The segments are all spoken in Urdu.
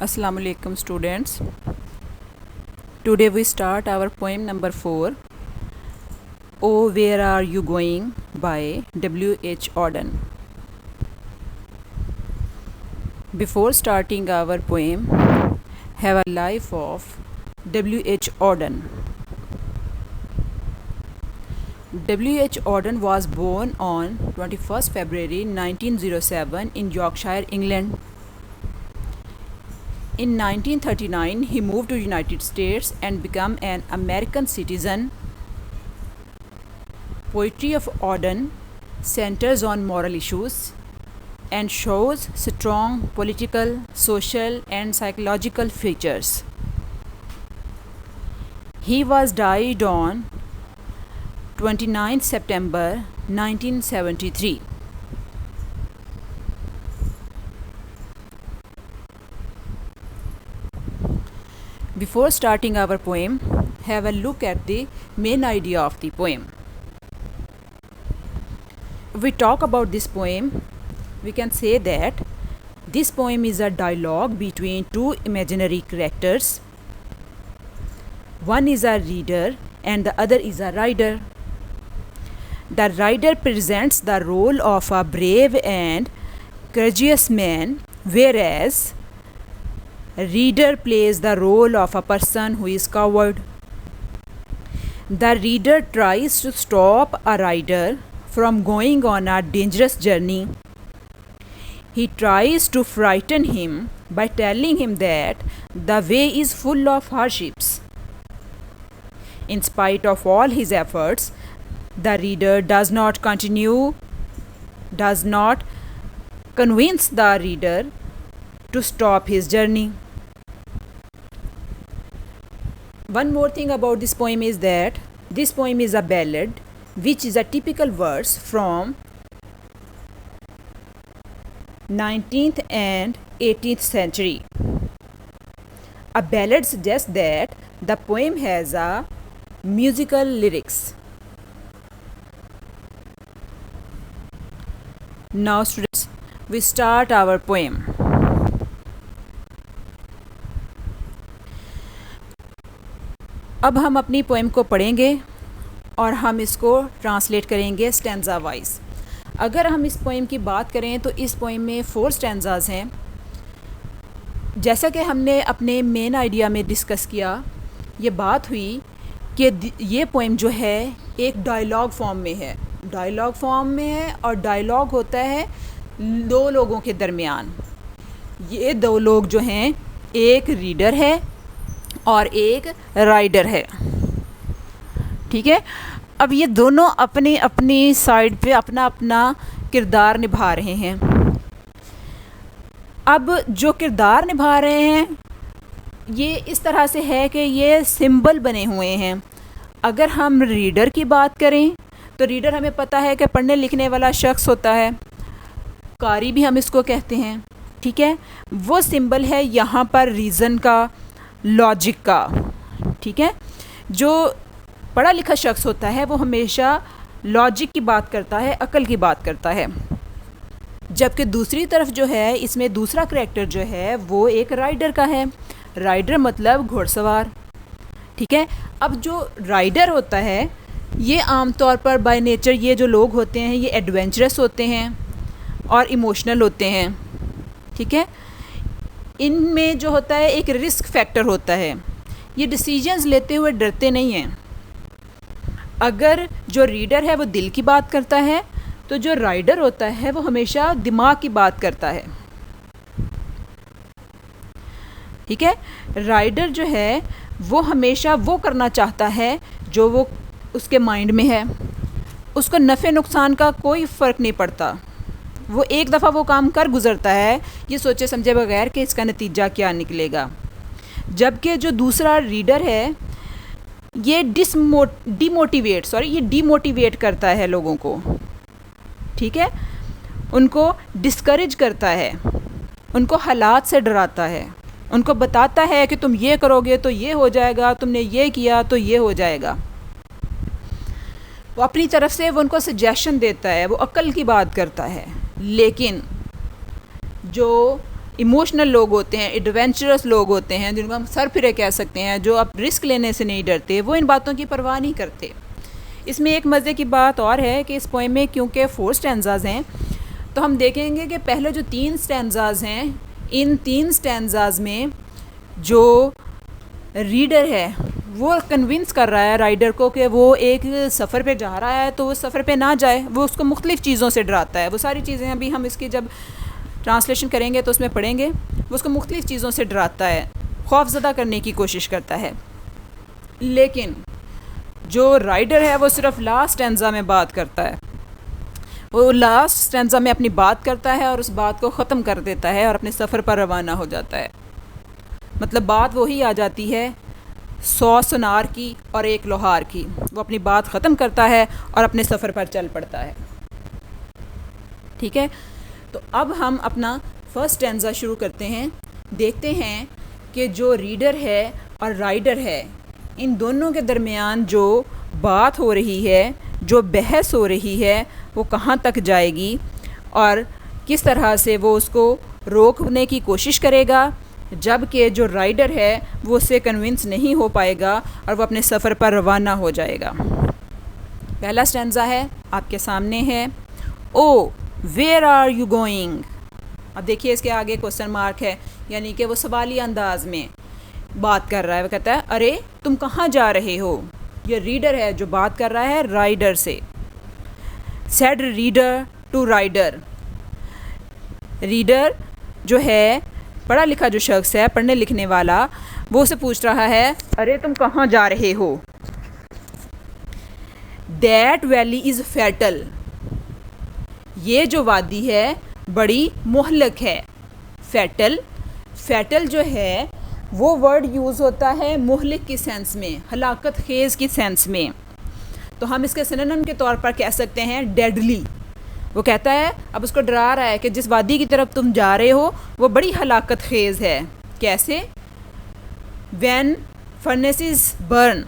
Assalamu alaikum students. Today we start our poem number 4, Oh Where Are You Going by W.H. Auden. Before starting our poem, have a life of W.H. Auden. W.H. Auden was born on 21st February 1907 in Yorkshire, England. In 1939, he moved to United States and became an American citizen. Poetry of Auden centers on moral issues and shows strong political, social, and psychological features. He was died on 29 September 1973. Before starting our poem, have a look at the main idea of the poem. If we talk about this poem, we can say that this poem is a dialogue between two imaginary characters. One is a reader and the other is a writer. The writer presents the role of a brave and courageous man, whereas reader plays the role of a person who is coward. The reader tries to stop a rider from going on a dangerous journey. He tries to frighten him by telling him that the way is full of hardships. In spite of all his efforts, the reader does not convince the reader to stop his journey. One more thing about this poem is that this poem is a ballad, which is a typical verse from 19th and 18th century. A ballad suggests that the poem has a musical lyrics. Now students, we start our poem. اب ہم اپنی پوئم کو پڑھیں گے اور ہم اس کو ٹرانسلیٹ کریں گے اسٹینزا وائز. اگر ہم اس پوئم کی بات کریں تو اس پوئم میں 4 اسٹینزاز ہیں. جیسا کہ ہم نے اپنے مین آئیڈیا میں ڈسکس کیا، یہ بات ہوئی کہ یہ پوئم جو ہے ایک ڈائیلاگ فارم میں ہے. اور ڈائیلاگ ہوتا ہے 2 لوگوں کے درمیان. یہ 2 لوگ جو ہیں، ایک ریڈر ہے اور ایک رائڈر ہے. ٹھیک ہے، اب یہ دونوں اپنی اپنی سائڈ پہ اپنا اپنا کردار نبھا رہے ہیں. اب جو کردار نبھا رہے ہیں یہ اس طرح سے ہے کہ یہ سمبل بنے ہوئے ہیں. اگر ہم ریڈر کی بات کریں تو ریڈر ہمیں پتہ ہے کہ پڑھنے لکھنے والا شخص ہوتا ہے، قاری بھی ہم اس کو کہتے ہیں. ٹھیک ہے، وہ سمبل ہے یہاں پر ریزن کا، لاجک کا. ٹھیک ہے، جو پڑھا لکھا شخص ہوتا ہے وہ ہمیشہ لاجک کی بات کرتا ہے، عقل کی بات کرتا ہے. جبکہ دوسری طرف جو ہے، اس میں دوسرا کریکٹر جو ہے وہ ایک رائڈر کا ہے. رائڈر مطلب گھوڑ سوار. ٹھیک ہے، اب جو رائڈر ہوتا ہے یہ عام طور پر بائی نیچر یہ جو لوگ ہوتے ہیں یہ ایڈونچرس ہوتے ہیں اور ایموشنل ہوتے ہیں. ٹھیک ہے، ان میں جو ہوتا ہے ایک رسک فیکٹر ہوتا ہے. یہ ڈیسیجنز لیتے ہوئے ڈرتے نہیں ہیں. اگر جو ریڈر ہے وہ دل کی بات کرتا ہے تو جو رائڈر ہوتا ہے وہ ہمیشہ دماغ کی بات کرتا ہے. ٹھیک ہے، رائڈر جو ہے وہ ہمیشہ وہ کرنا چاہتا ہے جو وہ اس کے مائنڈ میں ہے. اس کو نفع نقصان کا کوئی فرق نہیں پڑتا. وہ ایک دفعہ وہ کام کر گزرتا ہے یہ سوچے سمجھے بغیر کہ اس کا نتیجہ کیا نکلے گا. جبکہ جو دوسرا ریڈر ہے یہ ڈی موٹیویٹ کرتا ہے لوگوں کو. ٹھیک ہے، ان کو ڈسکریج کرتا ہے، ان کو حالات سے ڈراتا ہے، ان کو بتاتا ہے کہ تم یہ کرو گے تو یہ ہو جائے گا، تم نے یہ کیا تو یہ ہو جائے گا. وہ اپنی طرف سے وہ ان کو سجیشن دیتا ہے، وہ عقل کی بات کرتا ہے. لیکن جو ایموشنل لوگ ہوتے ہیں، ایڈونچرس لوگ ہوتے ہیں، جن کو ہم سر پھرے کہہ سکتے ہیں، جو اب رسک لینے سے نہیں ڈرتے، وہ ان باتوں کی پرواہ نہیں کرتے۔ اس میں ایک مزے کی بات اور ہے کہ اس پوئم میں کیونکہ 4 سٹینزاز ہیں، تو ہم دیکھیں گے کہ پہلے جو 3 سٹینزاز ہیں، ان 3 سٹینزاز میں جو ریڈر ہے وہ کنونس کر رہا ہے رائڈر کو کہ وہ ایک سفر پہ جا رہا ہے، تو وہ سفر پہ نہ جائے، وہ اس کو مختلف چیزوں سے ڈراتا ہے۔ وہ ساری چیزیں ابھی ہم اس کی جب ٹرانسلیشن کریں گے تو اس میں پڑھیں گے، وہ اس کو مختلف چیزوں سے ڈراتا ہے، خوف زدہ کرنے کی کوشش کرتا ہے۔ لیکن جو رائڈر ہے وہ صرف لاسٹ سٹینزا میں بات کرتا ہے، وہ لاسٹ سٹینزا میں اپنی بات کرتا ہے اور اس بات کو ختم کر دیتا ہے اور اپنے سفر پر روانہ ہو جاتا ہے۔ مطلب بات وہی آ جاتی ہے 100 سنار کی اور 1 لوہار کی، وہ اپنی بات ختم کرتا ہے اور اپنے سفر پر چل پڑتا ہے۔ ٹھیک ہے، تو اب ہم اپنا فرسٹ سٹینزا شروع کرتے ہیں، دیکھتے ہیں کہ جو ریڈر ہے اور رائڈر ہے، ان دونوں کے درمیان جو بات ہو رہی ہے، جو بحث ہو رہی ہے، وہ کہاں تک جائے گی اور کس طرح سے وہ اس کو روکنے کی کوشش کرے گا، جب کہ جو رائڈر ہے وہ اس سے کنونس نہیں ہو پائے گا اور وہ اپنے سفر پر روانہ ہو جائے گا۔ پہلا سٹینزا ہے، آپ کے سامنے ہے، او ویئر آر یو گوئنگ۔ اب دیکھیے اس کے آگے کوسچن مارک ہے، یعنی کہ وہ سوالیہ انداز میں بات کر رہا ہے، وہ کہتا ہے ارے تم کہاں جا رہے ہو۔ یہ ریڈر ہے جو بات کر رہا ہے رائڈر سے۔ Said reader to rider, reader جو ہے پڑھا لکھا جو شخص ہے، پڑھنے لکھنے والا، وہ اسے پوچھ رہا ہے ارے تم کہاں جا رہے ہو۔ دیٹ ویلی از فیٹل، یہ جو وادی ہے بڑی مہلک ہے۔ فیٹل، فیٹل جو ہے وہ ورڈ یوز ہوتا ہے مہلک کی سینس میں، ہلاکت خیز کی سینس میں، تو ہم اس کے سنونیم کے طور پر کہہ سکتے ہیں ڈیڈلی۔ وہ کہتا ہے، اب اس کو ڈرا رہا ہے کہ جس وادی کی طرف تم جا رہے ہو وہ بڑی ہلاکت خیز ہے۔ کیسے؟ وین فرنیسز برن،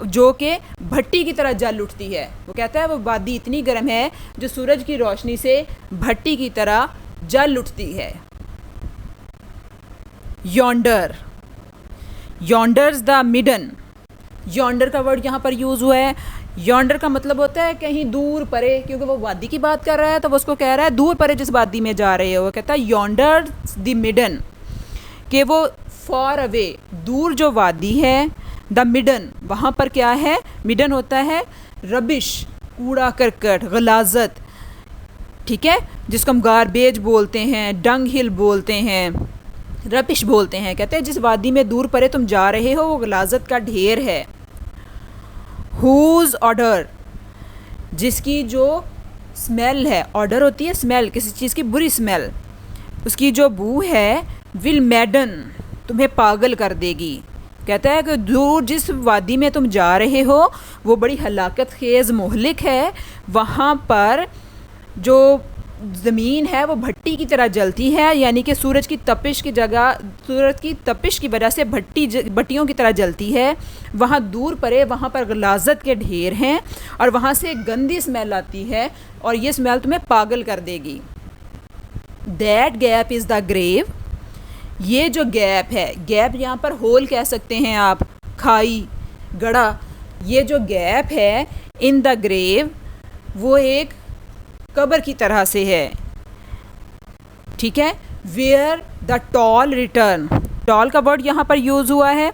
جو کہ بھٹی کی طرح جل اٹھتی ہے۔ وہ کہتا ہے وہ وادی اتنی گرم ہے جو سورج کی روشنی سے بھٹی کی طرح جل اٹھتی ہے۔ یونڈر، یونڈرز دا میڈن، یونڈر کا ورڈ یہاں پر یوز ہوا ہے۔ یونڈر کا مطلب ہوتا ہے کہیں دور پرے، کیونکہ وہ وادی کی بات کر رہا ہے تو وہ اس کو کہہ رہا ہے دور پرے جس وادی میں جا رہے ہو۔ وہ کہتا ہے یونڈر دی میڈن، کہ وہ فار اوے، دور جو وادی ہے، دا میڈن، وہاں پر کیا ہے؟ میڈن ہوتا ہے ربش، کوڑا کرکٹ، غلاظت، ٹھیک ہے، جس کو ہم گاربیج بولتے ہیں، ڈنگ ہل بولتے ہیں، ربش بولتے ہیں۔ کہتے ہیں جس وادی میں دور پرے تم جا رہے ہو وہ غلاظت کا ڈھیر ہے۔ ہوز آڈر، جس کی جو اسمیل ہے، آڈر ہوتی ہے اسمیل، کسی چیز کی بری اسمیل، اس کی جو بو ہے، ول میڈن، تمہیں پاگل کر دے گی۔ کہتا ہے کہ دور جس وادی میں تم جا رہے ہو وہ بڑی ہلاکت خیز مہلک ہے، وہاں پر جو زمین ہے وہ بھٹی کی طرح جلتی ہے، یعنی کہ سورج کی تپش کی جگہ، سورج کی تپش کی وجہ سے بھٹیوں کی طرح جلتی ہے۔ وہاں دور پرے، وہاں پر غلاظت کے ڈھیر ہیں اور وہاں سے گندی اسمیل آتی ہے اور یہ اسمیل تمہیں پاگل کر دے گی۔ دیٹ گیپ از دا گریو، یہ جو گیپ ہے، گیپ یہاں پر ہول کہہ سکتے ہیں آپ، کھائی، گڑھا، یہ جو گیپ ہے ان دا گریو، وہ ایک قبر کی طرح سے ہے، ٹھیک ہے۔ ویئر دا ٹال ریٹرن، ٹال کا ورڈ یہاں پر یوز ہوا ہے۔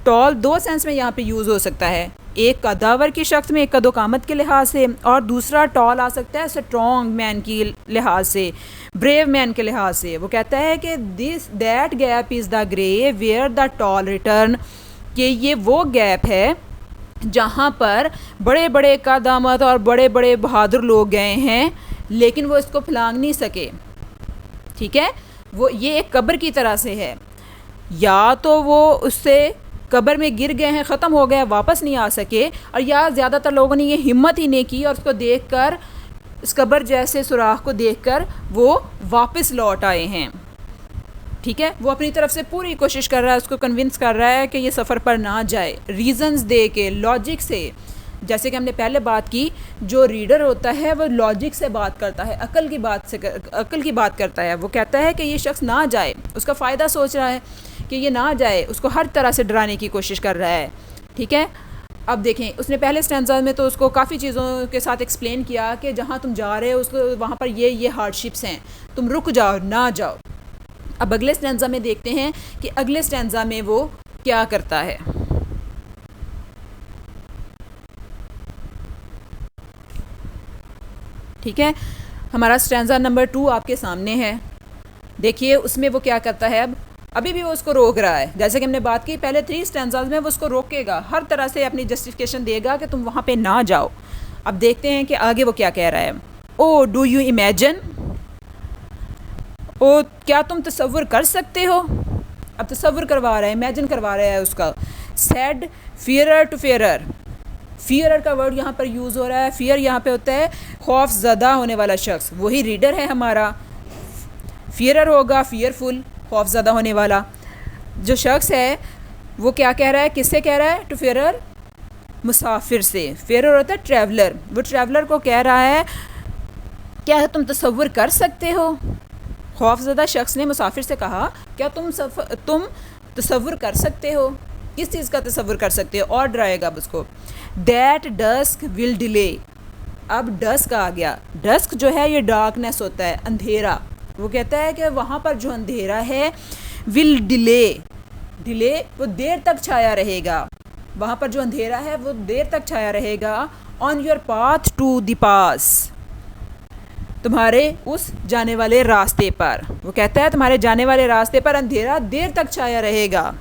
ٹال 2 سینس میں یہاں پہ یوز ہو سکتا ہے، ایک قداور کی شخص میں، ایک قد و قامت کے لحاظ سے، اور دوسرا ٹال آ سکتا ہے اسٹرانگ مین کی لحاظ سے، بریو مین کے لحاظ سے۔ وہ کہتا ہے کہ that gap is the grave where the tall return, کہ یہ وہ گیپ ہے جہاں پر بڑے بڑے قدامت اور بڑے بڑے بہادر لوگ گئے ہیں لیکن وہ اس کو پھلانگ نہیں سکے، ٹھیک ہے۔ وہ یہ ایک قبر کی طرح سے ہے، یا تو وہ اس سے قبر میں گر گئے ہیں، ختم ہو گئے، واپس نہیں آ سکے، اور یا زیادہ تر لوگوں نے یہ ہمت ہی نہیں کی اور اس کو دیکھ کر، اس قبر جیسے سوراخ کو دیکھ کر وہ واپس لوٹ آئے ہیں، ٹھیک ہے۔ وہ اپنی طرف سے پوری کوشش کر رہا ہے، اس کو کنونس کر رہا ہے کہ یہ سفر پر نہ جائے، ریزنز دے کے، لاجک سے، جیسے کہ ہم نے پہلے بات کی، جو ریڈر ہوتا ہے وہ لاجک سے بات کرتا ہے، عقل کی بات کرتا ہے. وہ کہتا ہے کہ یہ شخص نہ جائے، اس کا فائدہ سوچ رہا ہے کہ یہ نہ جائے، اس کو ہر طرح سے ڈرانے کی کوشش کر رہا ہے. ٹھیک ہے. اب دیکھیں اس نے پہلے اسٹینزا میں تو اس کو کافی چیزوں کے ساتھ ایکسپلین کیا کہ جہاں تم جا رہے ہو اس کو وہاں پر یہ ہارڈشپس ہیں، تم رک جاؤ، نہ جاؤ. اب اگلے اسٹینزا میں دیکھتے ہیں کہ اگلے اسٹینزا میں وہ کیا کرتا ہے. ٹھیک ہے. ہمارا اسٹینزا نمبر 2 آپ کے سامنے ہے. دیکھیے اس میں وہ کیا کرتا ہے. ابھی بھی وہ اس کو روک رہا ہے. جیسے کہ ہم نے بات کی پہلے 3 اسٹینزاز میں، وہ اس کو روکے گا، ہر طرح سے اپنی جسٹیفیکیشن دے گا کہ تم وہاں پہ نہ جاؤ. اب دیکھتے ہیں کہ آگے وہ کیا کہہ رہا ہے. او ڈو یو امیجن، او کیا تم تصور کر سکتے ہو. اب تصور کروا رہا ہے، امیجن کروا رہا ہے اس کا. سیڈ فیئرر ٹو فیئرر، فیئرر کا ورڈ یہاں پر یوز ہو رہا ہے. فیئر یہاں پہ ہوتا ہے خوف زدہ ہونے والا شخص، وہی ریڈر ہے ہمارا. فیئرر ہوگا فیئرفل، خوف زدہ ہونے والا. جو شخص ہے وہ کیا کہہ رہا ہے، کس سے کہہ رہا ہے. ٹو فیئرر، مسافر سے. فیئرر ہوتا ہے ٹریولر. وہ ٹریولر کو کہہ رہا ہے کیا تم تصور کر سکتے ہو. خوف زدہ شخص نے مسافر سے کہا کیا تم تصور کر سکتے ہو. کس چیز کا تصور کر سکتے ہو، اور ڈرائے گا اب اس کو. That disk will delay. اب ڈسک آ گیا. ڈسک جو ہے یہ ڈارکنیس ہوتا ہے، اندھیرا. وہ کہتا ہے کہ وہاں پر جو اندھیرا ہے ول ڈیلے وہ دیر تک چھایا رہے گا. وہاں پر جو اندھیرا ہے وہ دیر تک چھایا رہے گا. On your path to the pass, تمہارے اس جانے والے راستے پر. وہ کہتا ہے تمہارے جانے والے راستے پر اندھیرا دیر تک چھایا رہے گا.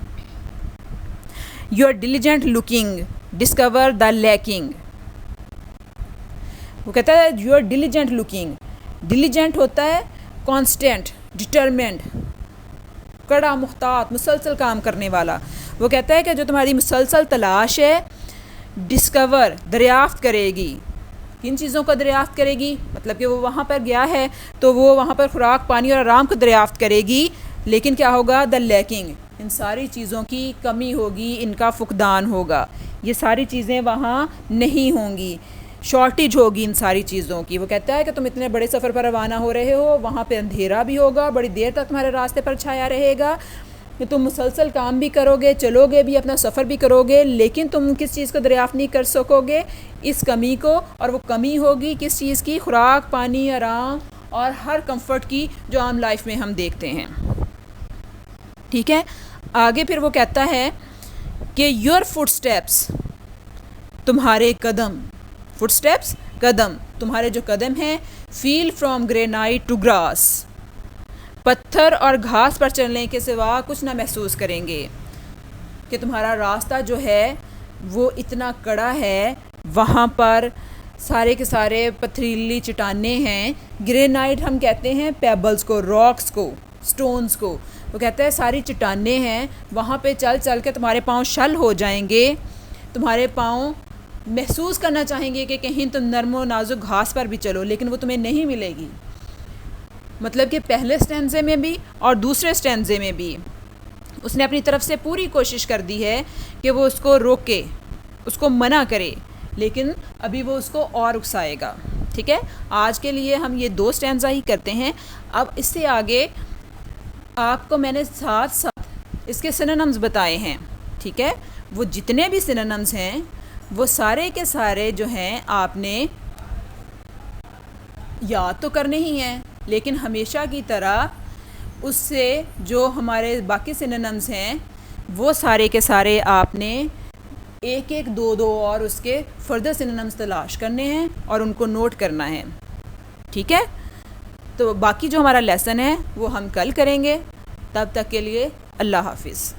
Your diligent looking discover the lacking. وہ کہتا ہے یور ڈیلیجنٹ لوکنگ. ڈیلیجنٹ ہوتا ہے کانسٹینٹ، ڈٹرمنٹ، کڑا، محتاط، مسلسل کام کرنے والا. وہ کہتا ہے کہ جو تمہاری مسلسل تلاش ہے، ڈسکور دریافت کرے گی. کن چیزوں کو دریافت کرے گی، مطلب کہ وہ وہاں پر گیا ہے تو وہ وہاں پر خوراک، پانی اور آرام کو دریافت کرے گی. لیکن کیا ہوگا، دا لیکنگ، ان ساری چیزوں کی کمی ہوگی، ان کا فقدان ہوگا. یہ ساری چیزیں وہاں نہیں ہوں گی، شارٹیج ہوگی ان ساری چیزوں کی. وہ کہتا ہے کہ تم اتنے بڑے سفر پر روانہ ہو رہے ہو، وہاں پہ اندھیرا بھی ہوگا، بڑی دیر تک تمہارے راستے پر چھایا رہے گا، کہ تم مسلسل کام بھی کرو گے، چلو گے بھی، اپنا سفر بھی کرو گے، لیکن تم کس چیز کو دریافت نہیں کر سکو گے، اس کمی کو. اور وہ کمی ہوگی کس چیز کی، خوراک، پانی، آرام اور ہر کمفرٹ کی جو عام لائف میں ہم دیکھتے ہیں. ٹھیک ہے. آگے پھر وہ کہتا ہے کہ یور فٹ سٹیپس، تمہارے قدم، فٹ سٹیپس قدم، تمہارے جو قدم ہیں، فیل فرام گرینائٹ ٹو گراس، پتھر اور گھاس پر چلنے کے سوا کچھ نہ محسوس کریں گے. کہ تمہارا راستہ جو ہے وہ اتنا کڑا ہے، وہاں پر سارے کے سارے پتھریلی چٹانیں ہیں. گرینائٹ ہم کہتے ہیں پیبلز کو، راکس کو، سٹونز کو. وہ کہتے ہیں ساری چٹانیں ہیں، وہاں پہ چل چل کے تمہارے پاؤں شل ہو جائیں گے. تمہارے پاؤں محسوس کرنا چاہیں گے کہ کہیں تم نرم و نازک گھاس پر بھی چلو، لیکن وہ تمہیں نہیں ملے گی. مطلب کہ پہلے اسٹینزے میں بھی اور دوسرے اسٹینزے میں بھی اس نے اپنی طرف سے پوری کوشش کر دی ہے کہ وہ اس کو روکے، اس کو منع کرے، لیکن ابھی وہ اس کو اور اکسائے گا. ٹھیک ہے. آج کے لیے ہم یہ 2 اسٹینزا ہی کرتے ہیں. اب اس سے آگے آپ کو میں نے ساتھ ساتھ اس کے سینونمز بتائے ہیں. ٹھیک ہے. وہ جتنے بھی سینونمز ہیں وہ سارے کے سارے جو ہیں آپ نے یاد تو کرنے ہی ہیں، لیکن ہمیشہ کی طرح اس سے جو ہمارے باقی سینونمز ہیں وہ سارے کے سارے آپ نے ایک ایک دو اور اس کے فردر سینونمز تلاش کرنے ہیں اور ان کو نوٹ کرنا ہے. ٹھیک ہے. تو باقی جو ہمارا لیسن ہے وہ ہم کل کریں گے. تب تک کے لیے اللہ حافظ.